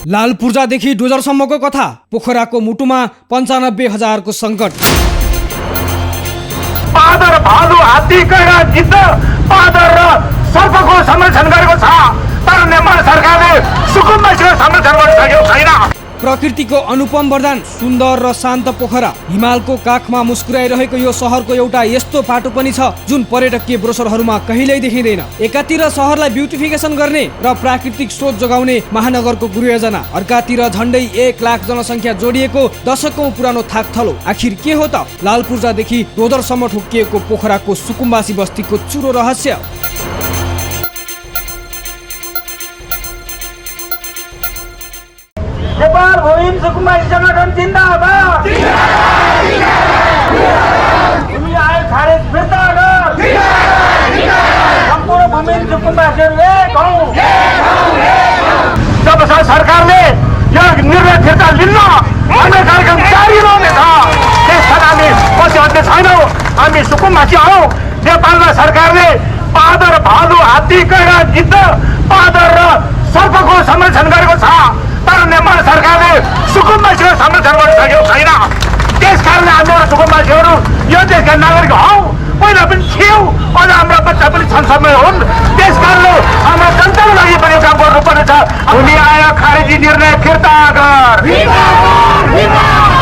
लाल पूर्जादेखि डोजरसम्मको कथा, पोखराको मुटुमा 95,000 को सङ्कट। बाँदर, भालु, हात्ती, कैरा, गिद्ध, बाँदर र सर्पको संरक्षण गरेको छ, तर नेपाल सरकारले सुकुम्बासीको संरक्षण गर्न सकेको छैन। प्रकृतिको अनुपम वरदान, सुन्दर र शान्त पोखरा, हिमालको काखमा मुस्कुराइरहेको यो सहरको एउटा यस्तो पाटो पनि छ जुन पर्यटकीय ब्रोसरहरूमा कहिल्यै देखिँदैन। एकातिर सहरलाई ब्युटिफिकेसन गर्ने र प्राकृतिक स्रोत जोगाउने महानगरको गुरुयोजना, अर्कातिर झण्डै 1 लाख जनसङ्ख्या जोडिएको दशकौं पुरानो थाकथलो। आखिर के हो त लाल पूर्जादेखि डोजरसम्म ठोकिएको पोखराको सुकुम्बासी बस्तीको चुरो रहस्य? नेपाल भूमि सुकुम्बासी संगठन जिन्दाबाद। भूमि आयोग खारेज फिर्ता गर। सम्पूर्ण भूमि सुकुम्बासीहरू एक हौं। जबसम्म सरकारले यो निर्णय फिर्ता लिन्न अन्य कार्यक्रम जारी रहनेछ। त्यसमा हामी पछि हट्ने छैनौँ। हामी सुकुम्बासी हौं। नेपालमा सरकारले बाँदर, भालु, हात्ती, कैरा, गिद्ध, बाँदर र सर्पको संरक्षण गरेको छ, तर नेपाल सरकारले सुकुम्बासीको संरक्षण गर्न सकेको छैन। त्यसकारणले हामीहरू सुकुम्बासीहरू यो देशका नागरिक हौ, पहिला पनि थियौँ, अझ हाम्रा बच्चा पनि संसदमै हुन्। त्यसकारणले हाम्रा जनताको लागि पनि काम गर्नुपर्नेछ। भूमि आयोग खारेजी निर्णय फिर्ता गर।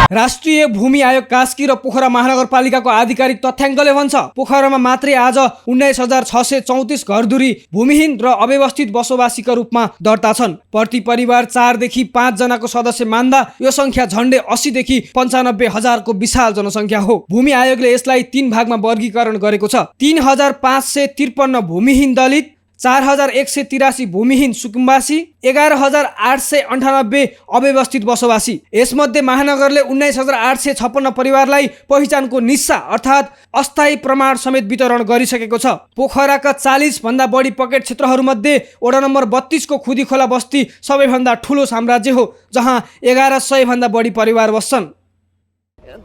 राष्ट्रिय भूमि आयोग कास्की र पोखरा महानगरपालिकाको आधिकारिक तथ्याङ्कले भन्छ पोखरामा मात्रै आज 19,634 घरधुरी भूमिहीन र अव्यवस्थित बसोबासीका रूपमा दर्ता छन्। प्रति परिवार 4 देखि 5 जनाको सदस्य मान्दा यो संख्या झण्डै 80 देखि 95,000 को विशाल जनसङ्ख्या हो। भूमि आयोगले यसलाई 3 भागमा वर्गीकरण गरेको छ। 3,553 भूमिहीन दलित, 4,183 भूमिहीन सुकुम्बासी, 11,898 अव्यवस्थित बसोबासी। यसमध्ये महानगरले 19,856 परिवारलाई पहिचानको निस्सा अर्थात् अस्थायी प्रमाण समेत वितरण गरिसकेको छ। पोखराका 40 भन्दा बढी पकेट क्षेत्रहरूमध्ये वडा नम्बर 32 को खुदी खोला बस्ती सबैभन्दा ठुलो साम्राज्य हो, जहाँ 1100 भन्दा बढी परिवार बस्छन्।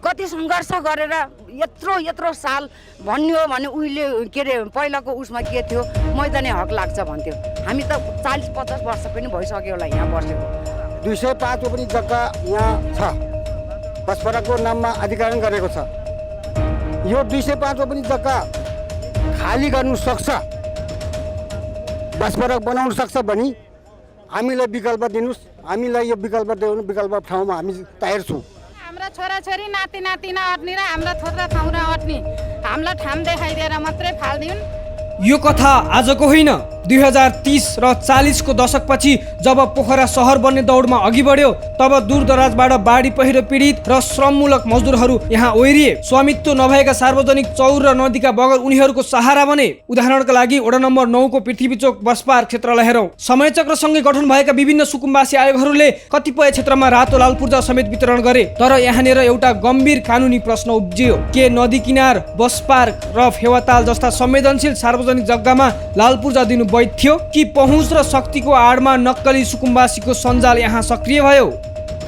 कति सङ्घर्ष गरेर यत्रो साल भन्यो भने उहिले के अरे पहिलाको उसमा के थियो, मैदानी हक लाग्छ भन्थ्यो। हामी त 40-50 वर्ष पनि भइसक्यो होला यहाँ बसेको। 205 पनि जग्गा यहाँ छ, बसपराको नाममा अधिग्रहण गरेको छ। यो 205 पनि जग्गा खाली गर्नु सक्छ, बसपरा बनाउनु सक्छ भने हामीलाई विकल्प दिनुहोस्। हामीलाई यो विकल्प दिनु, विकल्प ठाउँमा हामी तयार छौँ। हाम्रा छोराछोरी नाति नातिना अट्ने र हाम्रा थोत्रा ठाउँमा अट्ने, हामीलाई ठाम देखाइदिएर मात्रै फाल्दिउन्। यो कथा आजको होइन। 2030 र 40 को दशकपछि जब पोखरा सहर बन्ने दौडमा अघि बढ्यो तब दूरदराजबाट बाढी पहिरो पीडित र श्रममूलक मजदुरहरू यहाँ ओरिए। स्वामित्व नभएका सार्वजनिक चौर र नदीका बगर उनीहरूको सहारा बने। उदाहरणका लागि वडा नम्बर 9 को पृथ्वीचोक बसपार क्षेत्रलाई हेरौँ। समयचक्रसँगै गठन भएका विभिन्न सुकुम्बासी आयोगहरूले कतिपय क्षेत्रमा रातो लाल पूर्जा समेत वितरण गरे। तर यहाँनिर एउटा गम्भीर कानुनी प्रश्न उब्जियो। के नदी किनार, बस पार्क र फेवाताल जस्ता संवेदनशील सार्वजनिक जग्गामा लाल पूर्जा दिनु वैध थियो कि पहुँच र शक्तिको आडमा नक्कली सुकुम्बासीको सञ्जाल यहाँ सक्रिय भयो?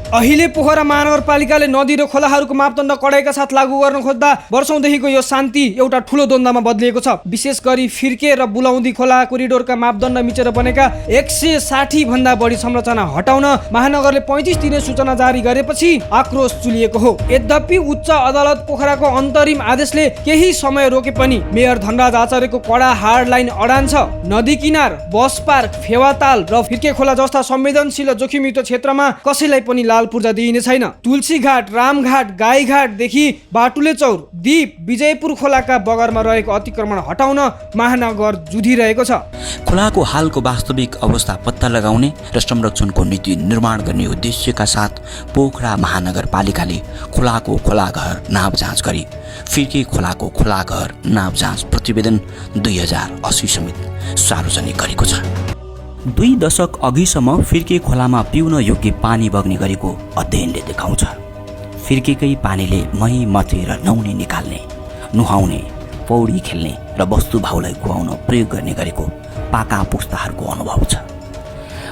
अहिले पोखरा महानगरपालिकाले नदी र खोलाहरूको मापदण्ड कडाइका साथ लागू गर्न खोज्दा वर्षौंदेखिको यो शान्ति एउटा ठूलो द्वन्द्वमा बदलिएको छ। विशेष गरी फिर्के र बुलाउँदी खोला कोरिडोरका मापदण्ड मिचेर बनेका 160 भन्दा बढी संरचना हटाउन महानगरले 35 दिने सूचना जारी गरेपछि आक्रोश चुलिएको हो। यद्यपि उच्च अदालत पोखराको अन्तरिम आदेशले केही समय रोके पनि मेयर धनराज आचार्यको कडा हार्ड लाइन अडान छ। नदी किनार, बस पार्क, फेवाताल र फिर्के खोला जस्ता संवेदनशील र जोखिमयुक्त क्षेत्रमा कसैलाई पनि लाल पूर्जा दिइने छैन। तुलसी घाट, रामघाट, गाईघाटदेखि बाटुले चौर, दीप, विजयपुर खोलाका बगरमा रहेको अतिक्रमण हटाउन महानगर जुधिरहेको छ। खोलाको हालको वास्तविक अवस्था पत्ता लगाउने र संरक्षणको नीति निर्माण गर्ने उद्देश्यका साथ पोखरा महानगरपालिकाले खोलाको खोलाघर नाप जाँच गरी फिर्के खोलाको खोलाघर नाप जाँच प्रतिवेदन 2080 समेत सार्वजनिक गरेको छ। 2 दशक अघिसम्म फिर्के खोलामा पिउन योग्य पानी बग्ने गरेको अध्ययनले देखाउँछ। फिर्केकै पानीले मही मथेर नुहाउने निकाल्ने, नुहाउने, पौडी खेल्ने र वस्तुभाउलाई खुवाउन प्रयोग गर्ने गरेको पाका पुस्ताहरूको अनुभव छ।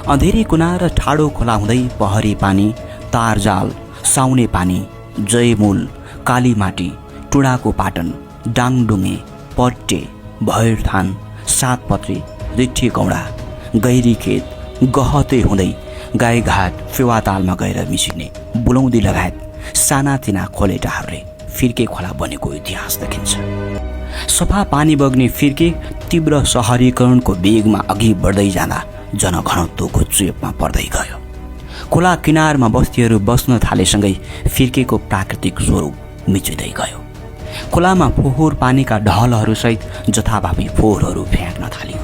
अँधेरी कुना र ठाडो खोला हुँदै पहरी पानी, तारजाल, साउने पानी, जयमूल, कालीमाटी, टुडाको पाटन, डाङडुङ्गे, पट्टे, भैरथान, सातपत्री, रिठी गौडा, गैरी खेत, गहते हुँदै गाईघाट फेवातालमा गएर मिसिने बुलौदी लगायत सानातिना खोलेटाहरूले फिर्के खोला बनेको इतिहास देखिन्छ। सफा पानी बग्ने फिर्के तीव्र सहरीकरणको वेगमा अघि बढ्दै जाँदा जनघनत्वको चेपमा पर्दै गयो। खोला किनारमा बस्तीहरू बस्न थालेसँगै फिर्केको प्राकृतिक स्वरूप मिचिँदै गयो। खोलामा फोहोर पानीका ढलहरूसहित जथाभावी फोहोरहरू फ्याँक्न थालियो।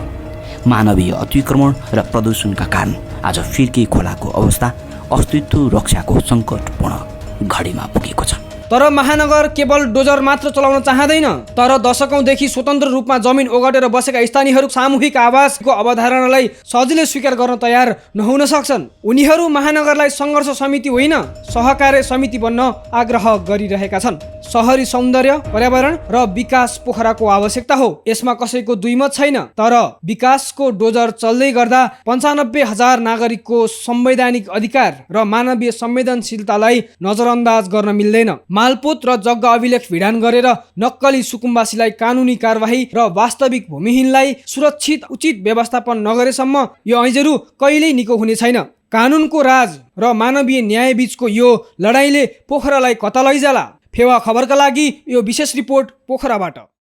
मानवीय अतिक्रमण र प्रदूषणका कारण आज फिर्के खोलाको अवस्था अस्तित्व रक्षाको सङ्कटपूर्ण घडीमा पुगेको छ। तर महानगर केवल डोजर मात्र चलाउन चाहँदैन, तर दशकौंदेखि स्वतन्त्र रूपमा जमिन ओगटेर बसेका स्थानीयहरू सामूहिक आवासको अवधारणालाई सजिलै स्वीकार गर्न तयार नहुन सक्छन्। उनीहरू महानगरलाई सङ्घर्ष समिति होइन, सहकार्य समिति बन्न आग्रह गरिरहेका छन्। सहरी सौन्दर्य, पर्यावरण र विकास पोखराको आवश्यकता हो, यसमा कसैको दुईमत छैन। तर विकासको डोजर चल्दै गर्दा 95,000 नागरिकको संवैधानिक अधिकार र मानवीय संवेदनशीलतालाई नजरअन्दाज गर्न मिल्दैन। मालपोत र जग्गा अभिलेख भिडान गरेर नक्कली सुकुम्बासीलाई कानुनी कारबाही र वास्तविक भूमिहीनलाई सुरक्षित उचित व्यवस्थापन नगरेसम्म यो ऐजेरू कहिल्यै निको हुने छैन। कानुनको राज र मानवीय न्याय बीचको यो लडाईँले पोखरालाई कता लैजाला? फेवा खबरका लागि यो विशेष रिपोर्ट पोखराबाट।